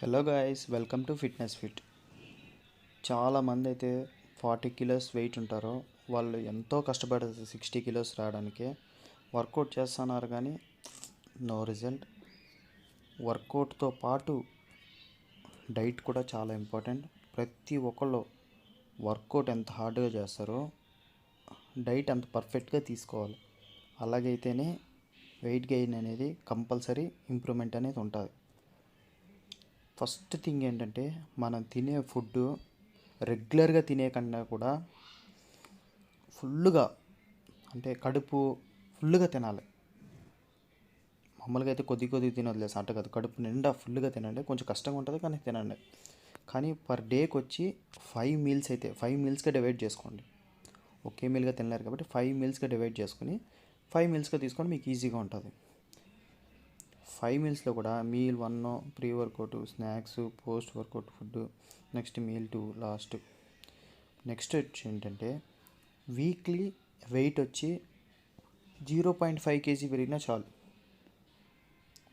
Hello guys, welcome to fitness fit. చాలామంది అయితే 40 kilos wait ఉంటారో వాళ్ళు ఎంతో కష్టపడతారు 60 కిలోస్ రావడానికి. వర్కౌట్ చేస్తున్నారు కానీ నో రిజల్ట్. వర్కౌట్తో పాటు డైట్ కూడా చాలా ఇంపార్టెంట్. ప్రతి ఒక్కళ్ళు వర్కౌట్ ఎంత హార్డ్గా చేస్తారో డైట్ అంత పర్ఫెక్ట్గా తీసుకోవాలి. అలాగైతేనే వెయిట్ గెయిన్ అనేది కంపల్సరీ ఇంప్రూవ్మెంట్ అనేది ఉంటుంది. ఫస్ట్ థింగ్ ఏంటంటే మనం తినే ఫుడ్ రెగ్యులర్గా తినే కన్నా కూడా ఫుల్గా, అంటే కడుపు ఫుల్గా తినాలి. మామూలుగా అయితే కొద్ది తినొద్దులేదు అంట కదా, కడుపు నిండా ఫుల్గా తినండి. కొంచెం కష్టంగా ఉంటుంది కానీ తినండి. కానీ పర్ డేకి వచ్చి 5 మీల్స్ అయితే 5 మీల్స్గా డివైడ్ చేసుకోండి. ఒకే మీల్గా తినలేరు కాబట్టి 5 మీల్స్గా డివైడ్ చేసుకుని 5 మీల్స్గా తీసుకొని మీకు ఈజీగా ఉంటుంది. 5 మీల్స్లో కూడా meal 1 pre workout, snacks, post workout food, next meal 2 last. Next వచ్చి ఏంటంటే వీక్లీ వెయిట్ వచ్చి 0.5 కేజీ పెరిగినా చాలు.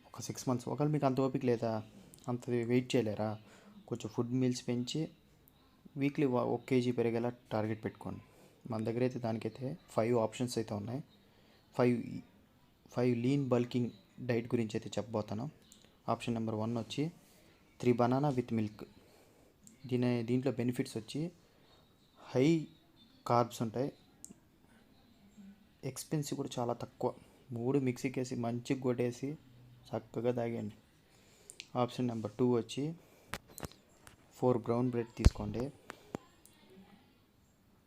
ఒక 6 మంత్స్. ఒకవేళ మీకు అంత ఓపిక లేదా, అంత వెయిట్ చేయలేరా, కొంచెం ఫుడ్ మీల్స్ పెంచి వీక్లీ 1 కేజీ పెరిగేలా టార్గెట్ పెట్టుకోండి. మన దగ్గర అయితే దానికైతే 5 ఆప్షన్స్ అయితే ఉన్నాయి. 5 లీన్ బల్కింగ్ డైట్ గురించి అయితే చెప్పబోతాను. ఆప్షన్ నెంబర్ 1 వచ్చి 3 బనానా విత్ మిల్క్. దీంట్లో బెనిఫిట్స్ వచ్చి హై కార్బ్స్ ఉంటాయి, ఎక్స్పెన్సివ్ కూడా చాలా తక్కువ. 3 మిక్సీకి వేసి మంచిగా కొట్టేసి చక్కగా తాగండి. ఆప్షన్ నెంబర్ 2 వచ్చి 4 బ్రౌన్ బ్రెడ్ తీసుకోండి,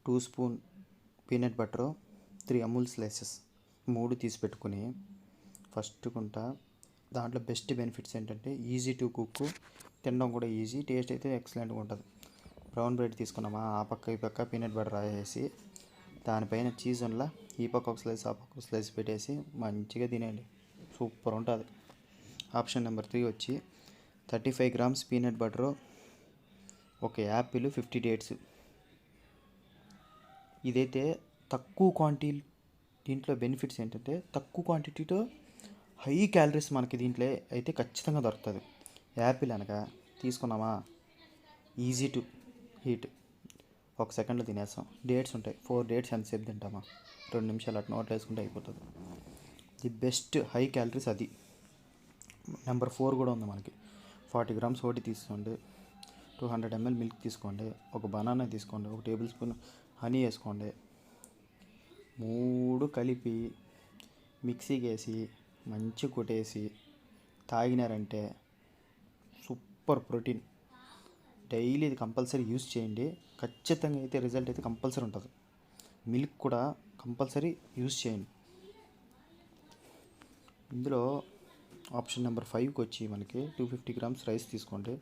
2 spoon peanut butter, 3 Amul slices. 3 తీసి పెట్టుకుని ఫస్ట్ దాంట్లో బెస్ట్ బెనిఫిట్స్ ఏంటంటే ఈజీ టు కుక్, తినడం కూడా ఈజీ, టేస్ట్ అయితే ఎక్సలెంట్గా ఉంటుంది. బ్రౌన్ బ్రెడ్ తీసుకున్నామా, ఆ పక్క ఈ పక్క పీనట్ బటర్ రాసేసి దానిపైన చీజ్ ఉండలా, ఈ పక్క ఒక స్లైస్ ఆ పక్క ఒక స్లైస్ పెట్టేసి మంచిగా తినేయండి, సూపర్ ఉంటుంది. ఆప్షన్ నెంబర్ 3 వచ్చి 35 గ్రామ్స్ పీనట్ బటరు, ఒక యాపిల్, 50 డేట్స్. ఇదైతే తక్కువ క్వాంటిటీ. దీంట్లో బెనిఫిట్స్ ఏంటంటే తక్కువ క్వాంటిటీతో హై క్యాలరీస్ మనకి దీంట్లో అయితే ఖచ్చితంగా దొరుకుతుంది. యాపిల్ అనగా తీసుకున్నామా, ఈజీ టు హీట్, 1 సెకండ్లో తినేస్తాం. డేట్స్ ఉంటాయి, 4 డేట్స్ ఎంతసేపు తింటామా, 2 నిమిషాలు అట్లా నోట్లో వేసుకుంటే అయిపోతుంది. ది బెస్ట్ హై క్యాలరీస్ అది. నెంబర్ 4 కూడా ఉంది మనకి. 40 గ్రామ్స్ ఒకటి తీసుకోండి, 200 ml మిల్క్ తీసుకోండి, ఒక బనానా తీసుకోండి, 1 టేబుల్ స్పూన్ హనీ వేసుకోండి. 3 కలిపి మిక్సీకి వేసి మంచి కొట్టేసి తాగినారంటే సూపర్ ప్రోటీన్. డైలీ ఇది కంపల్సరీ యూస్ చేయండి, ఖచ్చితంగా అయితే రిజల్ట్ అయితే కంపల్సరీ ఉంటుంది. మిల్క్ కూడా కంపల్సరీ యూస్ చేయండి. ఇందులో ఆప్షన్ నెంబర్ 5కి వచ్చి మనకి 250 గ్రామ్స్ రైస్ తీసుకోండి,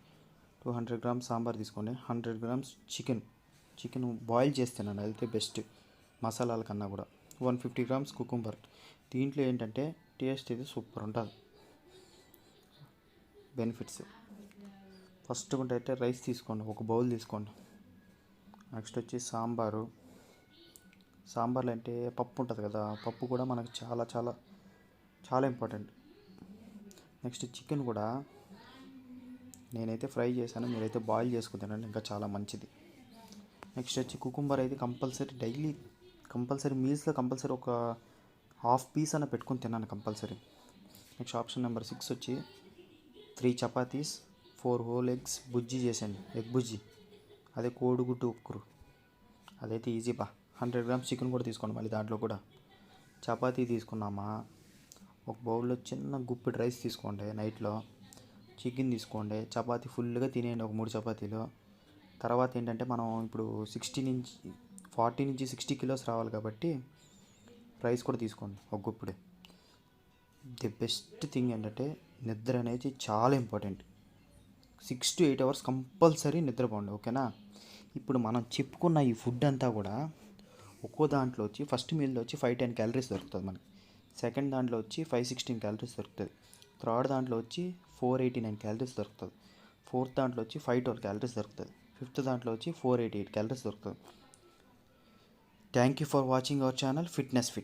200 గ్రామ్స్ సాంబార్ తీసుకోండి, 100 గ్రామ్స్ చికెన్ బాయిల్ చేస్తానండి, అదైతే బెస్ట్ మసాలాల కన్నా కూడా. 150 గ్రామ్స్ కుకుంబర్. దీంట్లో ఏంటంటే టేస్ట్ అయితే సూపర్ ఉంటుంది. బెనిఫిట్స్ ఫస్ట్ అయితే రైస్ తీసుకోండి, ఒక బౌల్ తీసుకోండి. నెక్స్ట్ వచ్చి సాంబార్లు అంటే పప్పు ఉంటుంది కదా, పప్పు కూడా మనకు చాలా చాలా చాలా ఇంపార్టెంట్. నెక్స్ట్ చికెన్ కూడా నేనైతే ఫ్రై చేశాను, మీరైతే బాయిల్ చేసుకుని తినండి, ఇంకా చాలా మంచిది. నెక్స్ట్ వచ్చి కుకుంబర్ అయితే కంపల్సరీ మీల్స్లో కంపల్సరీ ఒక హాఫ్ పీస్ అన్న పెట్టుకుని తిన్నాను కంపల్సరీ. నెక్స్ట్ ఆప్షన్ నెంబర్ 6 వచ్చి 3 చపాతీస్, 4 హోల్ ఎగ్స్ బుజ్జి చేసేయండి, ఎగ్ బుజ్జి, అదే కోడిగుడ్డు ఉక్కురు, అదైతే ఈజీ 100 గ్రామ్స్ చికెన్ కూడా తీసుకోండి. మళ్ళీ దాంట్లో కూడా చపాతీ తీసుకున్నామా, ఒక బౌల్లో చిన్న గుప్పెడు రైస్ తీసుకోండి, నైట్లో చికెన్ తీసుకోండి, చపాతీ ఫుల్గా తినేయండి, ఒక 3 చపాతీలు. తర్వాత ఏంటంటే మనం ఇప్పుడు 40 నుంచి 60 కిలోస్ రావాలి కాబట్టి రైస్ కూడా తీసుకోండి ఒక గుప్పుడు. ది బెస్ట్ థింగ్ ఏంటంటే నిద్ర అనేది చాలా ఇంపార్టెంట్. 6 to 8 అవర్స్ కంపల్సరీ నిద్రపోండి, ఓకేనా. ఇప్పుడు మనం చెప్పుకున్న ఈ ఫుడ్ అంతా కూడా ఒక్కో దాంట్లో వచ్చి ఫస్ట్ మీల్లో వచ్చి 510 క్యాలరీస్ దొరుకుతుంది మనకి, సెకండ్ దాంట్లో వచ్చి 516 క్యాలరీస్ దొరుకుతుంది, థర్డ్ దాంట్లో వచ్చి 489 క్యాలరీస్ దొరుకుతుంది, ఫోర్త్ దాంట్లో వచ్చి 512 క్యాలరీస్ దొరుకుతుంది, ఫిఫ్త్ దాంట్లో వచ్చి 488 క్యాలరీస్ దొరుకుతుంది. Thank you for watching our channel fitness fit.